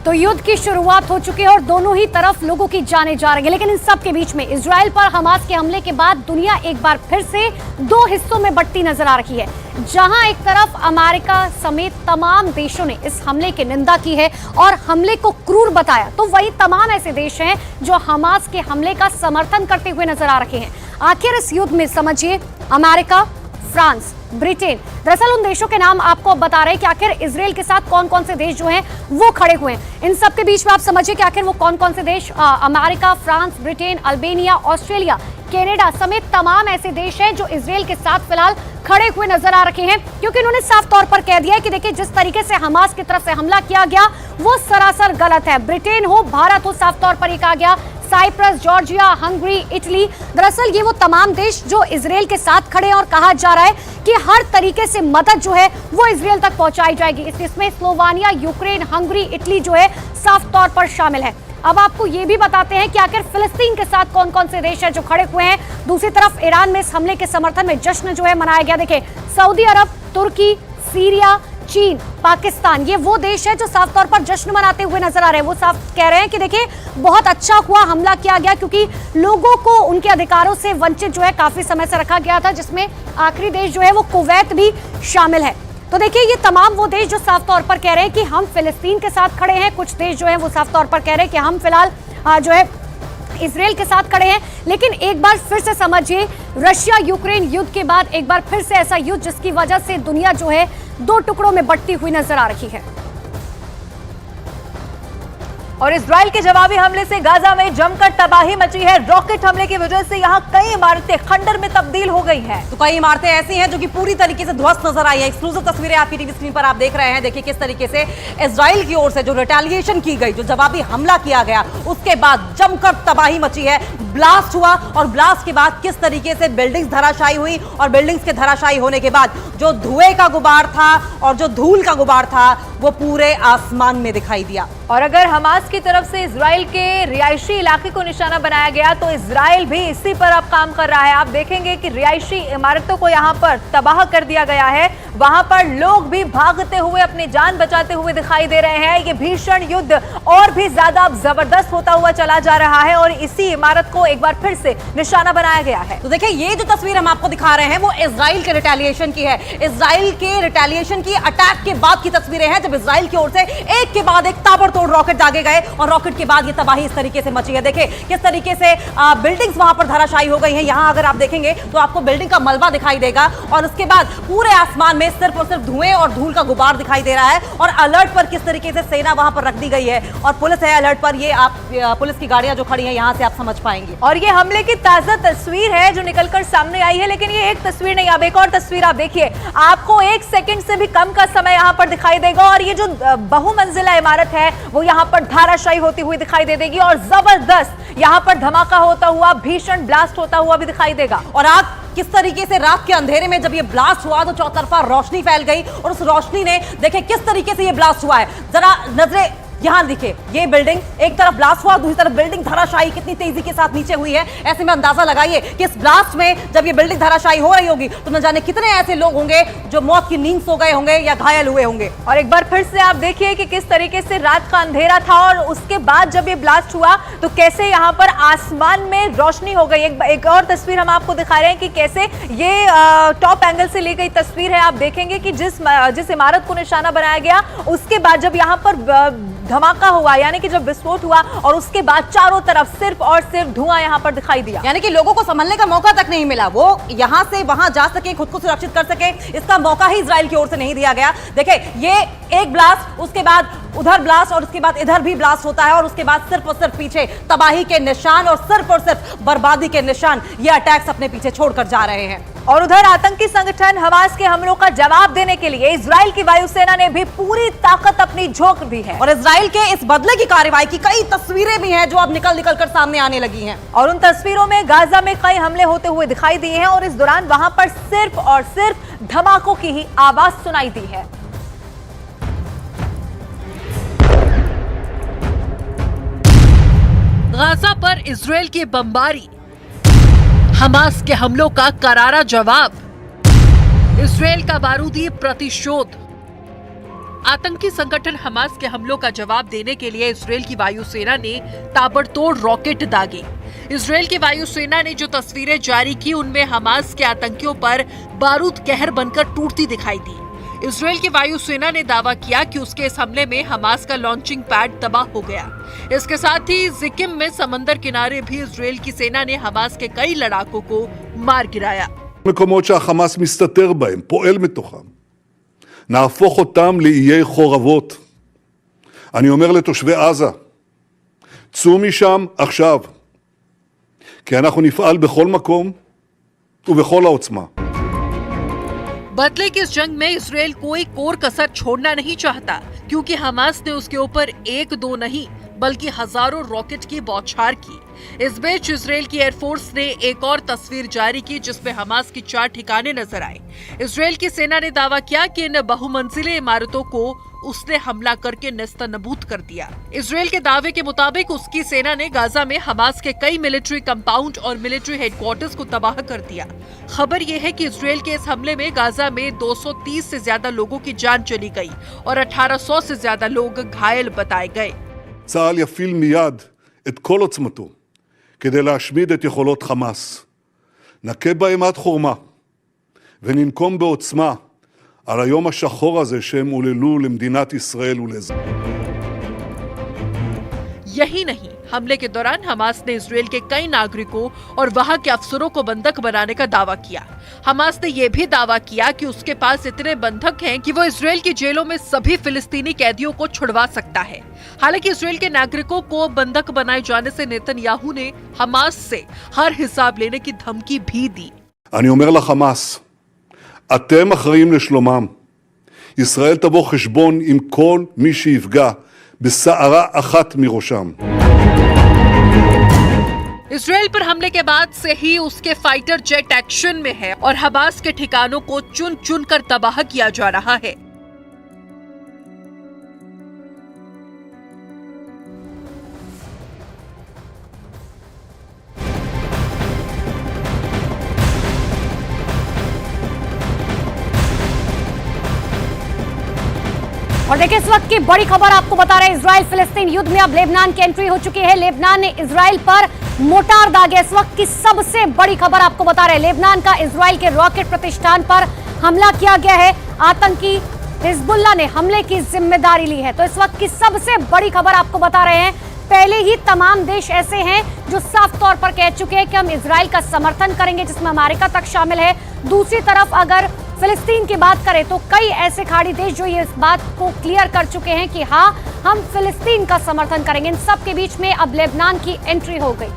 तो युद्ध की शुरुआत हो चुकी है और दोनों ही तरफ लोगों की जानें जा रही है। लेकिन इन सब के बीच में इजराइल पर हमास के हमले के बाद दुनिया एक बार फिर से दो हिस्सों में बंटती नजर आ रही है। जहां एक तरफ अमेरिका समेत तमाम देशों ने इस हमले की निंदा की है और हमले को क्रूर बताया, तो वही तमाम ऐसे देश हैं जो हमास के हमले का समर्थन करते हुए नजर आ रहे हैं। आखिर इस युद्ध में समझिए अमेरिका, फ्रांस, ब्रिटेन, दरअसल उन देशों के नाम आपको बता रहे हैं कि आखिर इजराइल के साथ कौन कौन से देश जो हैं वो खड़े हुए हैं। इन सब के बीच में आप समझिए कि आखिर वो कौन कौन से देश, America, France, Britain, Albania, Australia, Canada समेत तमाम ऐसे देश हैं जो इजराइल के साथ फिलहाल खड़े हुए नजर आ रहे हैं, क्योंकि उन्होंने साफ तौर पर कह दिया है कि देखिए जिस तरीके से हमास की तरफ से हमला किया गया वो सरासर गलत है। ब्रिटेन हो, भारत हो, साफ तौर पर यह कहा गया, साइप्रस, जॉर्जिया, हंगरी, इटली, दरअसल ये वो तमाम देश जो इजराइल के साथ खड़े हैं और कहा जा रहा है कि हर तरीके से मदद जो है वो इजराइल तक पहुंचाई जाएगी। इसमें स्लोवानिया, यूक्रेन, हंगरी, इटली जो है साफ तौर पर शामिल है। अब आपको ये भी बताते हैं कि आखिर फिलिस्तीन के साथ कौन कौन से देश हैं जो खड़े हुए हैं। दूसरी तरफ ईरान में इस हमले के समर्थन में जश्न जो है मनाया गया। देखिए सऊदी अरब, तुर्की, सीरिया, चीन, पाकिस्तान, ये वो देश है जो साफ तौर पर जश्न मनाते हुए नजर आ रहे हैं। वो साफ कह रहे हैं कि देखिए बहुत अच्छा हुआ हमला किया गया, क्योंकि लोगों को उनके अधिकारों से वंचित जो है काफी समय से रखा गया था, जिसमें आखिरी देश जो है वो कुवैत भी शामिल है। तो देखिए ये तमाम वो देश जो साफ तौर पर कह रहे हैं कि हम फिलिस्तीन के साथ खड़े हैं। कुछ देश जो है वो साफ तौर पर कह रहे हैं कि हम फिलहाल जो है इजराइल के साथ खड़े हैं। लेकिन एक बार फिर से समझिए, रशिया यूक्रेन युद्ध के बाद एक बार फिर से ऐसा युद्ध जिसकी वजह से दुनिया जो है दो टुकड़ों में बंटती हुई नजर आ रही है। और इजराइल के जवाबी हमले से गाजा में जमकर तबाही मची है। रॉकेट हमले की वजह से यहां कई इमारतें खंडर में तब्दील हो गई हैं। तो कई इमारतें ऐसी हैं जो कि पूरी तरीके से ध्वस्त नजर आई है। एक्सक्लूसिव तस्वीरें आपकी टीवी स्क्रीन पर आप देख रहे हैं। देखिए किस तरीके से इजराइल की ओर से जो रिटेलिएशन की गई, जो जवाबी हमला किया गया, उसके बाद जमकर तबाही मची है। ब्लास्ट हुआ और ब्लास्ट के बाद किस तरीके से बिल्डिंग्स धराशायी हुई और बिल्डिंग्स के धराशायी होने के बाद जो धुएं का गुबार था और जो धूल का गुबार था वो पूरे आसमान में दिखाई दिया। और अगर हमास की तरफ से इजराइल के रिहायशी इलाके को निशाना बनाया गया तो इजराइल भी इसी पर अब काम कर रहा है। आप देखेंगे कि रिहायशी इमारतों को यहां पर तबाह कर दिया गया है। वहां पर लोग भी भागते हुए अपनी जान बचाते हुए दिखाई दे रहे हैं। ये भीषण युद्ध और भी ज्यादा अब जबरदस्त होता हुआ चला जा रहा है और इसी इमारत को एक बार फिर से निशाना बनाया गया है। तो देखिए ये जो तस्वीर हम आपको दिखा रहे हैं वो इजराइल के रिटेलिएशन की है। इजराइल के रिटेलिएशन की, अटैक के बाद की तस्वीरें हैं, जब इजराइल की ओर से एक के बाद एक ताबड़तोड़ रॉकेट दागे गए और रॉकेट के बाद ये तबाही इस तरीके से मची है। देखिए किस तरीके से बिल्डिंग्स वहां पर धराशायी हो गई हैं। यहां अगर आप देखेंगे तो आपको बिल्डिंग का मलबा दिखाई देगा और उसके बाद पूरे आसमान में सिर्फ और सिर्फ धुएं और धूल का गुबार दिखाई दे रहा है। और अलर्ट पर किस तरीके से सेना वहां पर रख दी गई है और पुलिस है अलर्ट पर। ये आप पुलिस की गाड़ियां जो खड़ी हैं यहां से आप समझ पाएंगे। और ये हमले की ताजा तस्वीर है जो निकलकर सामने आई है। लेकिन ये एक तस्वीर नहीं, अब एक और तस्वीर आप देखिए। आपको 1 सेकंड से भी कम का समय यहां पर दिखाई देगा और ये जो बहुमंजिला इमारत है वो यहां पर धराशायी होती हुई दिखाई दे देगी और जबरदस्त यहां पर धमाका होता हुआ, भीषण ब्लास्ट होता हुआ भी दिखाई देगा। और आप किस तरीके से रात के अंधेरे में जब ये ब्लास्ट हुआ तो चौतरफा रोशनी फैल गई और उस रोशनी ने देखिए किस तरीके से ये ब्लास्ट हुआ है। जरा नजरें यहां देखिए, ये बिल्डिंग एक तरफ ब्लास्ट हुआ, दूसरी तरफ बिल्डिंग धराशायी कितनी तेजी के साथ नीचे हुई है। ऐसे में अंदाजा लगाइए कि इस ब्लास्ट में जब ये बिल्डिंग धराशायी हो रही होगी तो न जाने कितने ऐसे लोग होंगे जो मौत की नींद सो गए होंगे या घायल हुए होंगे। और एक बार फिर से आप देखिए कि किस तरीके से रात का अंधेरा था और उसके बाद जब ये ब्लास्ट हुआ तो कैसे यहाँ पर आसमान में रोशनी हो गई। एक और तस्वीर हम आपको दिखा रहे हैं कि कैसे ये टॉप एंगल से ली गई तस्वीर है। आप देखेंगे कि जिस इमारत को निशाना बनाया गया उसके बाद जब यहाँ पर धमाका हुआ, यानी कि जब विस्फोट हुआ और उसके बाद चारों तरफ सिर्फ और सिर्फ धुआं यहां पर दिखाई दिया। यानी कि लोगों को संभलने का मौका तक नहीं मिला, वो यहां से वहां जा सके, खुद को सुरक्षित कर सके, इसका मौका ही इजराइल की ओर से नहीं दिया गया। देखिए ये एक ब्लास्ट, उसके बाद उधर ब्लास्ट और उसके बाद इधर भी ब्लास्ट होता है और उसके बाद सिर्फ और सिर्फ पीछे तबाही के निशान और सिर्फ बर्बादी के निशान ये अटैक्स अपने पीछे छोड़कर जा रहे हैं। और उधर आतंकी संगठन हमास के हमलों का जवाब देने के लिए इजराइल की वायुसेना ने भी पूरी ताकत अपनी झोंक दी है और इजराइल के इस बदले की कार्रवाई की कई तस्वीरें भी हैं जो अब निकल कर सामने आने लगी हैं। और उन तस्वीरों में गाजा में कई हमले होते हुए दिखाई दिए हैं और इस दौरान वहां पर सिर्फ और सिर्फ धमाकों की ही आवाज सुनाई दी है। गाजा पर इजराइल की बमबारी, हमास के हमलों का करारा जवाब, इजराइल का बारूदी प्रतिशोध। आतंकी संगठन हमास के हमलों का जवाब देने के लिए इसराइल की वायुसेना ने ताबड़तोड़ रॉकेट दागे। इसराइल की वायुसेना ने जो तस्वीरें जारी की उनमें हमास के आतंकियों पर बारूद कहर बनकर टूटती दिखाई दी। इसराइल की वायुसेना ने दावा किया कि उसके इस हमले में हमास का लॉन्चिंग पैड तबाह हो गया। इसके साथ ही जिकिम में समंदर किनारे भी इसराइल की सेना ने हमास के कई लड़ाकों को मार गिराया। מקומות שהחמאס מסתתר בהם, פועל מתוכם. נהפוך אותם לאיי חורבות. אני אומר לתושבי עזה, צאו משם עכשיו, כי אנחנו נפעל בכל מקום ובכל העוצמה. बदले की इस जंग में इसराइल कोई कोर कसर छोड़ना नहीं चाहता, क्योंकि हमास ने उसके ऊपर एक दो नहीं बल्कि हजारों रॉकेट की बौछार की। इस बीच इसराइल की एयरफोर्स ने एक और तस्वीर जारी की जिसमें हमास की 4 ठिकाने नजर आए। इसराइल की सेना ने दावा किया कि इन बहुमंजिले इमारतों को उसने हमला करके नेस्तनाबूद कर दिया। इसराइल के दावे के मुताबिक उसकी सेना ने गाजा में हमास के कई मिलिट्री कंपाउंड और मिलिट्री हेडक्वार्टर्स को तबाह कर दिया। खबर यह है कि इसराइल के इस हमले में गाजा में 230 से ज्यादा लोगों की जान चली गई और 1800 से ज्यादा लोग घायल बताए गए। צה"ל יפעיל מיד את כל עוצמתו כדי להשמיד את יכולות חמאס. נכה בהם עד חורמה וננקום בעוצמה על היום השחור הזה שהם עוללו למדינת ישראל ולאזרחיה. यही नहीं, हमले के दौरान हमास ने इसराइल के कई नागरिकों और वहां के अफसरों को बंधक बनाने का दावा किया। हमास ने यह भी दावा किया कि उसके पास इतने बंधक हैं कि वो इसराइल की जेलों में सभी फिलिस्तीनी कैदियों को छुड़वा सकता है। हालांकि इसराइल के नागरिकों को बंधक बनाए जाने से नेतन्याहू ने हमास से हर हिसाब लेने की धमकी भी दी। אני אומר לחמאס, אתם אחראים לשלומם. ישראל תבוא חשבון עם כל מי שיפגע בסערה אחת מראשם. इसराइल पर हमले के बाद से ही उसके फाइटर जेट एक्शन में है और हमास के ठिकानों को चुन चुन कर तबाह किया जा रहा है। और देखिए इस वक्त की बड़ी खबर आपको बता रहे हैं, इजराइल फिलिस्तीन युद्ध में अब लेबनान की एंट्री हो चुकी है। लेबनान ने इजराइल पर मोटार दागे। इस वक्त की सबसे बड़ी खबर आपको बता रहे हैं, लेबनान का इजराइल के रॉकेट प्रतिष्ठान पर हमला किया गया है। आतंकी हिजबुल्लाह ने हमले की जिम्मेदारी ली है। तो इस वक्त की सबसे बड़ी खबर आपको बता रहे हैं, पहले ही तमाम देश ऐसे हैं जो साफ तौर पर कह चुके हैं कि हम इजराइल का समर्थन करेंगे, जिसमें अमेरिका तक शामिल है। दूसरी तरफ अगर फिलिस्तीन की बात करें तो कई ऐसे खाड़ी देश जो ये इस बात को क्लियर कर चुके हैं कि हाँ, हम फिलिस्तीन का समर्थन करेंगे। इन सब के बीच में अब लेबनान की एंट्री हो गई।